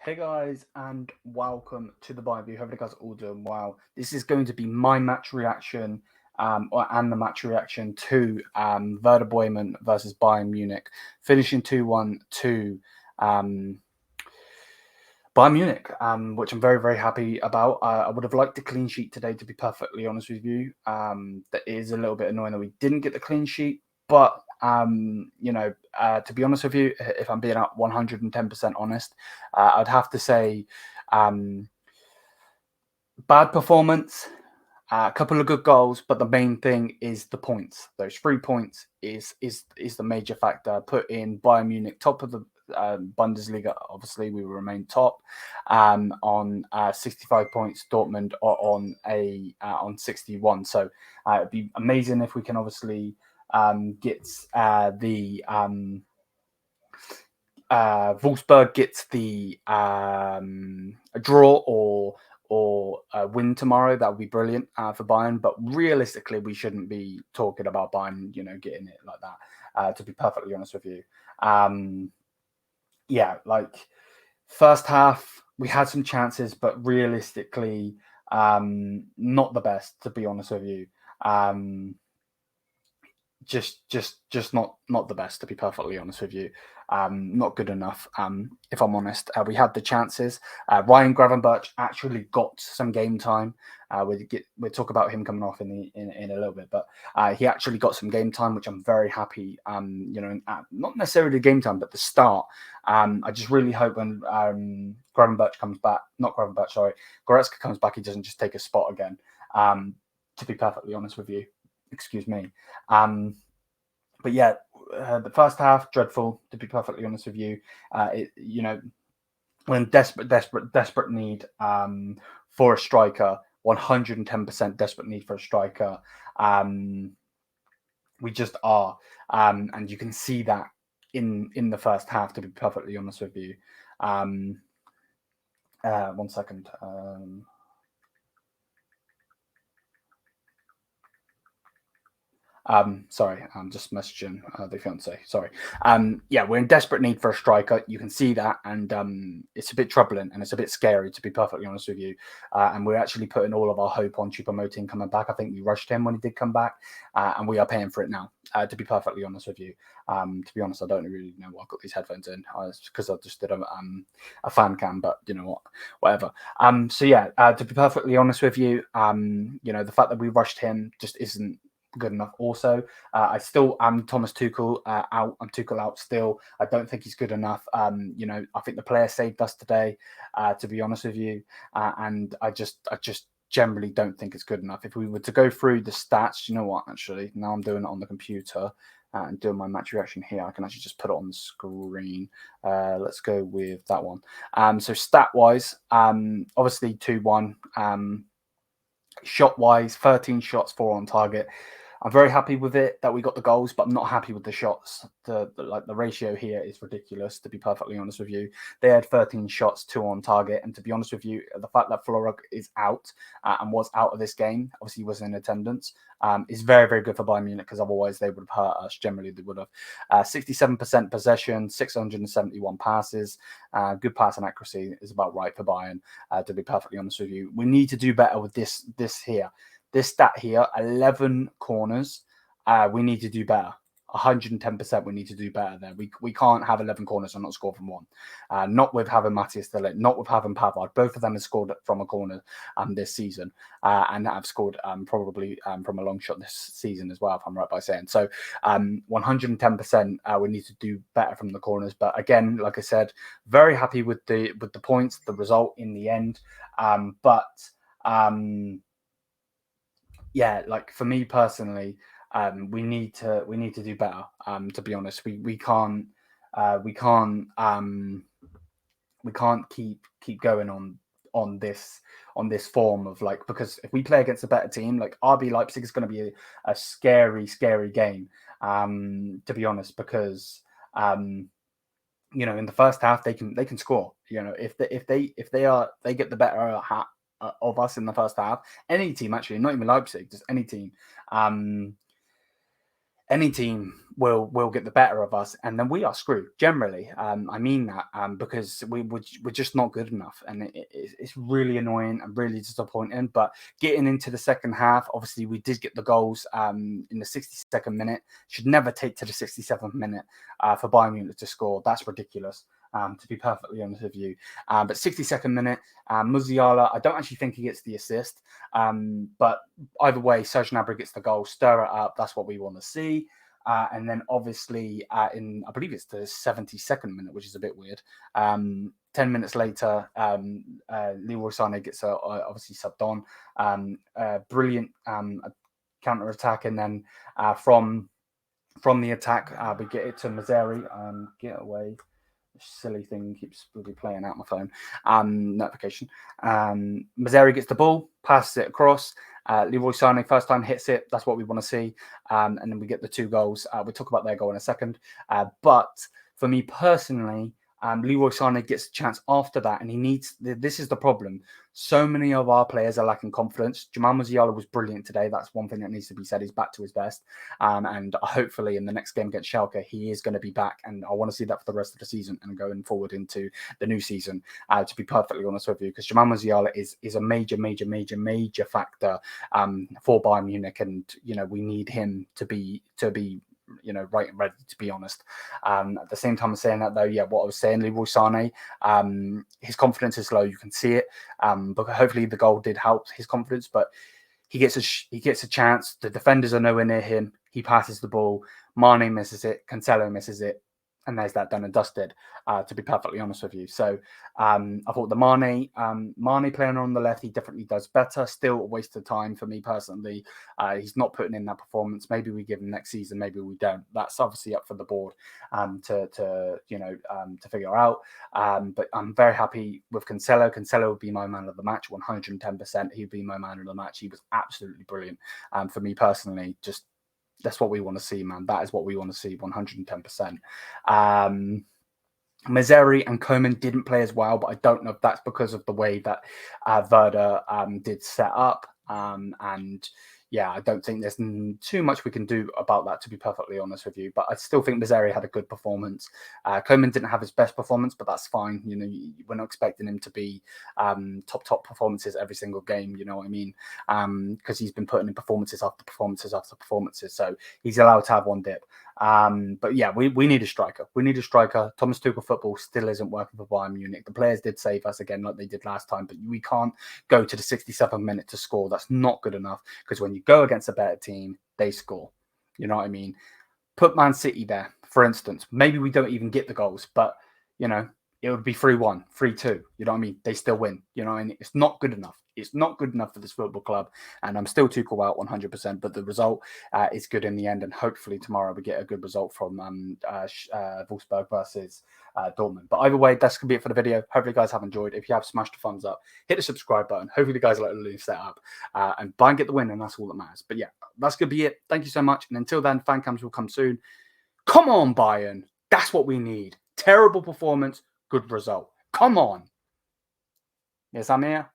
Hey guys, and welcome to the Bayern View. Hope you guys are all doing well. This is going to be my match reaction, and the match reaction to Werder Bremen versus Bayern Munich, finishing 2-1 to um, Bayern Munich, which I'm very, very happy about. I would have liked a clean sheet today, to be perfectly honest with you. That is a little bit annoying that we didn't get the clean sheet, but to be honest with you, if I'm being 110% honest, I'd have to say um, bad performance, a couple of good goals, but the main thing is the points. Those 3 points is the major factor. Put in Bayern Munich top of the Bundesliga. Obviously, we will remain top on 65 points. Dortmund are on 61. So it'd be amazing if we can obviously get the Wolfsburg gets the a draw or a win tomorrow. That would be brilliant for Bayern. But realistically, we shouldn't be talking about Bayern, getting it like that. To be perfectly honest with you, like first half we had some chances, but realistically, not the best. To be honest with you. Just not the best, to be perfectly honest with you. Not good enough, if I'm honest. We had the chances. Ryan Gravenberch actually got some game time. We'll talk about him coming off in a little bit, but he actually got some game time, which I'm very happy. Not necessarily game time, but the start. I just really hope when Gravenberch comes back, not Gravenberch, sorry, Goretzka comes back, he doesn't just take a spot again. To be perfectly honest with you. Excuse me. But yeah, the first half dreadful. To be perfectly honest with you, we're in desperate need for a striker. 110% desperate need for a striker. We just are, and you can see that in the first half. To be perfectly honest with you, 1 second. Sorry, I'm just messaging the fiance. Sorry. We're in desperate need for a striker. You can see that, and it's a bit troubling and it's a bit scary, to be perfectly honest with you. And we're actually putting all of our hope on Choupo-Moting coming back. I think we rushed him when he did come back, and we are paying for it now. To be perfectly honest with you, to be honest, I don't really know why I got these headphones in. Because I just did a fan cam, but you know what, whatever. To be perfectly honest with you, the fact that we rushed him just isn't good enough. Also, I still am Thomas Tuchel out. I'm Tuchel out still. I don't think he's good enough. I think the player saved us today. To be honest with you, and I just generally don't think it's good enough. If we were to go through the stats, you know what? Actually, now I'm doing it on the computer and doing my match reaction here. I can actually just put it on the screen. Let's go with that one. So stat wise, obviously 2-1. Shot wise, 13 shots, 4 on target. I'm very happy with it that we got the goals, but I'm not happy with the shots. The ratio here is ridiculous, to be perfectly honest with you. They had 13 shots, 2 on target, and to be honest with you, the fact that Florog is out and was out of this game, obviously he was in attendance, is very, very good for Bayern Munich, because otherwise they would have hurt us. Generally, they would have. 67% possession, 671 passes. Good passing accuracy is about right for Bayern, to be perfectly honest with you. We need to do better with this here. This stat here, 11 corners. We need to do better. 110%. We need to do better there. We can't have 11 corners and not score from one. Not with having Matthias de Ligt, not with having Pavard. Both of them have scored from a corner this season, and have scored probably from a long shot this season as well, if I'm right by saying. So 110%. We need to do better from the corners. But again, like I said, very happy with the points, the result in the end. Like for me personally, we need to do better. To be honest, we can't keep going on this form of, like, because if we play against a better team, like RB Leipzig is going to be a scary game. To be honest, because in the first half they can score. If they get the better of us in the first half, any team, actually, not even Leipzig, just any team, any team will get the better of us, and then we are screwed generally. I mean that because we're just not good enough, and it's really annoying and really disappointing. But getting into the second half, obviously we did get the goals in the 62nd minute. Should never take to the 67th minute for Bayern Munich to score. That's ridiculous. To be perfectly honest with you, but 62nd minute, Musiala, I don't actually think he gets the assist, but either way, Serge Gnabry gets the goal, stir it up. That's what we want to see. And then obviously I believe it's the 72nd minute, which is a bit weird. 10 minutes later, Leroy Sané gets obviously subbed on. Brilliant counter attack, and then from the attack, we get it to Mazzari. Get away. Silly thing keeps really playing out my phone. Notification. Mazzari gets the ball, passes it across. Leroy Sané first time hits it. That's what we want to see. And then we get the 2 goals. We'll talk about their goal in a second. But for me personally, Leroy Sané gets a chance after that, and he needs. This is the problem. So many of our players are lacking confidence. Jamal Musiala was brilliant today. That's one thing that needs to be said. He's back to his best, and hopefully in the next game against Schalke, he is going to be back. And I want to see that for the rest of the season and going forward into the new season. To be perfectly honest with you, because Jamal Musiala is a major factor for Bayern Munich, and we need him to be right and ready, to be honest. At the same time I'm saying that, though, what I was saying, Leroy Sané, his confidence is low. You can see it, but hopefully the goal did help his confidence. But he gets a chance. The defenders are nowhere near him. He passes the ball. Mane misses it. Cancelo misses it. And there's that done and dusted, to be perfectly honest with you. So I thought the Mane playing on the left, he definitely does better. Still a waste of time for me personally. He's not putting in that performance. Maybe we give him next season, maybe we don't. That's obviously up for the board to figure out. But I'm very happy with Cancelo. Cancelo would be my man of the match, 110%. He'd be my man of the match. He was absolutely brilliant. For me personally, just that's what we want to see, man. That is what we want to see, 110%. Mazzari and Coman didn't play as well, but I don't know if that's because of the way that Werder did set up. And I don't think there's too much we can do about that, to be perfectly honest with you. But I still think Mazzari had a good performance. Coman didn't have his best performance, but that's fine. We're not expecting him to be top performances every single game. You know what I mean? Because he's been putting in performances after performances after performances. So he's allowed to have one dip. But we need a striker. We need a striker. Thomas Tuchel football still isn't working for Bayern Munich. The players did save us again, like they did last time, but we can't go to the 67th minute to score. That's not good enough, because when you go against a better team, they score. You know what I mean? Put Man City there, for instance. Maybe we don't even get the goals, but it would be 3-1, 3-2. You know what I mean? They still win. You know what I mean? It's not good enough. It's not good enough for this football club. And I'm still Tuchel out 100%, but the result is good in the end. And hopefully tomorrow we get a good result from Wolfsburg versus Dortmund. But either way, that's going to be it for the video. Hopefully you guys have enjoyed. If you have, smash the thumbs up. Hit the subscribe button. Hopefully you guys like the new setup. And buy and get the win, and that's all that matters. But that's going to be it. Thank you so much. And until then, fan cams will come soon. Come on, Bayern. That's what we need. Terrible performance. Good result. Come on. Yes, I'm here.